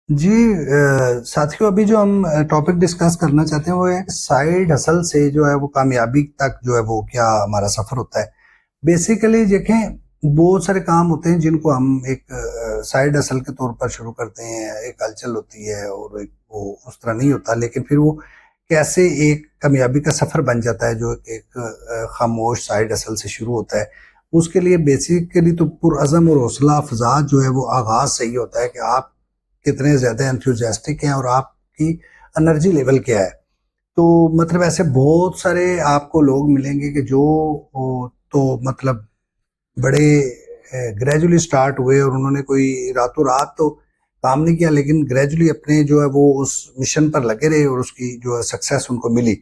جی ساتھیوں، ابھی جو ہم ٹاپک ڈسکس کرنا چاہتے ہیں وہ ہے کہ سائیڈ ہسل سے جو ہے وہ کامیابی تک جو ہے وہ کیا ہمارا سفر ہوتا ہے۔ بیسیکلی دیکھیں، بہت سارے کام ہوتے ہیں جن کو ہم ایک سائیڈ ہسل کے طور پر شروع کرتے ہیں، ایک ہلچل ہوتی ہے اور ایک وہ اس طرح نہیں ہوتا، لیکن پھر وہ کیسے ایک کامیابی کا سفر بن جاتا ہے جو ایک خاموش سائیڈ ہسل سے شروع ہوتا ہے۔ اس کے لیے بیسیکلی تو پرعزم اور حوصلہ افزا جو ہے وہ آغاز صحیح ہوتا ہے کہ آپ کتنے زیادہ انتھوزیاسٹک ہیں اور آپ کی انرجی لیول کیا ہے۔ تو مطلب ایسے بہت سارے آپ کو لوگ ملیں گے کہ جو تو مطلب بڑے گریجولی سٹارٹ ہوئے اور انہوں نے کوئی راتوں رات تو کام نہیں کیا، لیکن گریجولی اپنے جو ہے وہ اس مشن پر لگے رہے اور اس کی جو ہے سکسیس ان کو ملی۔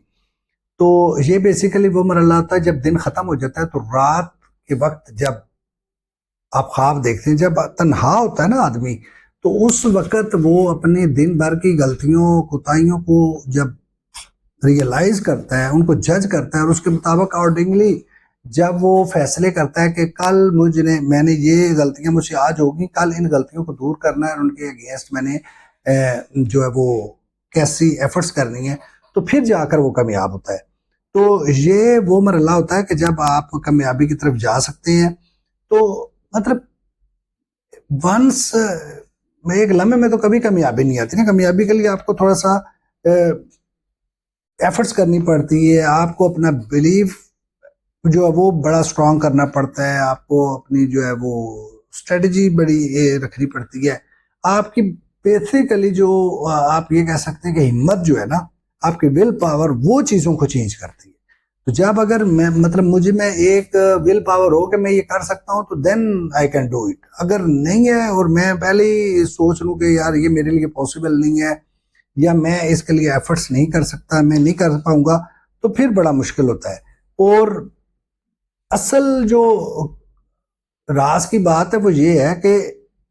تو یہ بیسیکلی وہ مرحلہ آتا ہے جب دن ختم ہو جاتا ہے تو رات کے وقت جب آپ خواب دیکھتے ہیں، جب تنہا ہوتا ہے نا آدمی، تو اس وقت وہ اپنے دن بھر کی غلطیوں کوتاہیوں کو جب ریئلائز کرتا ہے، ان کو جج کرتا ہے اور اس کے مطابق اکارڈنگلی جب وہ فیصلے کرتا ہے کہ کل میں نے یہ غلطیاں مجھ سے آج ہوگی، کل ان غلطیوں کو دور کرنا ہے اور ان کے اگینسٹ میں نے جو ہے وہ کیسی ایفرٹس کرنی ہے، تو پھر جا کر وہ کامیاب ہوتا ہے۔ تو یہ وہ مرحلہ ہوتا ہے کہ جب آپ کامیابی کی طرف جا سکتے ہیں۔ تو مطلب ونس ایک لمحے میں تو کبھی کامیابی نہیں آتی نا، کامیابی کے لیے آپ کو تھوڑا سا ایفرٹس کرنی پڑتی ہے، آپ کو اپنا بلیف جو ہے وہ بڑا اسٹرانگ کرنا پڑتا ہے، آپ کو اپنی جو ہے وہ اسٹریٹجی بڑی رکھنی پڑتی ہے۔ آپ کی بیسیکلی جو آپ یہ کہہ سکتے ہیں کہ ہمت جو ہے نا، آپ کی ول پاور وہ چیزوں کو چینج کرتی ہے۔ تو جب اگر میں مطلب مجھے میں ایک ول پاور ہو کہ میں یہ کر سکتا ہوں تو دین آئی کین ڈو اٹ۔ اگر نہیں ہے اور میں پہلے ہی سوچ لوں کہ یار یہ میرے لیے پاسبل نہیں ہے یا میں اس کے لیے ایفرٹس نہیں کر سکتا، میں نہیں کر پاؤں گا، تو پھر بڑا مشکل ہوتا ہے۔ اور اصل جو راز کی بات ہے وہ یہ ہے کہ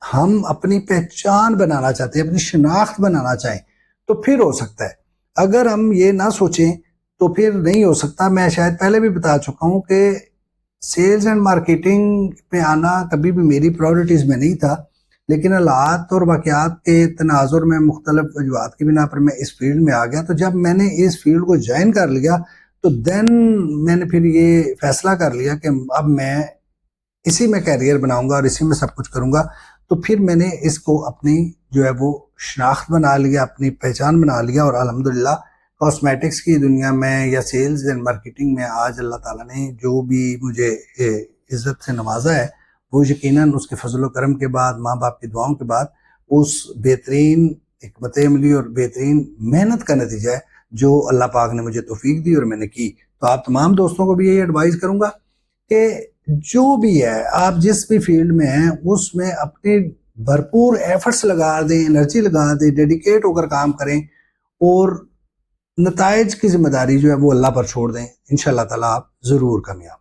ہم اپنی پہچان بنانا چاہتے ہیں، اپنی شناخت بنانا چاہیں تو پھر ہو سکتا ہے۔ اگر ہم یہ نہ سوچیں تو پھر نہیں ہو سکتا۔ میں شاید پہلے بھی بتا چکا ہوں کہ سیلز اینڈ مارکیٹنگ پہ آنا کبھی بھی میری پرائورٹیز میں نہیں تھا، لیکن حالات اور واقعات کے تناظر میں مختلف وجوہات کی بنا پر میں اس فیلڈ میں آ گیا۔ تو جب میں نے اس فیلڈ کو جوائن کر لیا تو دین میں نے پھر یہ فیصلہ کر لیا کہ اب میں اسی میں کیریئر بناؤں گا اور اسی میں سب کچھ کروں گا۔ تو پھر میں نے اس کو اپنی جو ہے وہ شناخت بنا لیا، اپنی پہچان بنا لیا، اور الحمدللہ کاسمیٹکس کی دنیا میں یا سیلز اینڈ مارکیٹنگ میں آج اللہ تعالیٰ نے جو بھی مجھے عزت سے نوازا ہے وہ یقیناً اس کے فضل و کرم کے بعد، ماں باپ کی دعاؤں کے بعد، اس بہترین حکمت عملی اور بہترین محنت کا نتیجہ ہے جو اللہ پاک نے مجھے توفیق دی اور میں نے کی۔ تو آپ تمام دوستوں کو بھی یہی ایڈوائز کروں گا کہ جو بھی ہے، آپ جس بھی فیلڈ میں ہیں اس میں اپنی بھرپور ایفرٹس لگا دیں، انرجی لگا دیں، ڈیڈیکیٹ ہو کر کام کریں، اور نتائج کی ذمہ داری جو ہے وہ اللہ پر چھوڑ دیں۔ انشاءاللہ تعالیٰ آپ ضرور کامیاب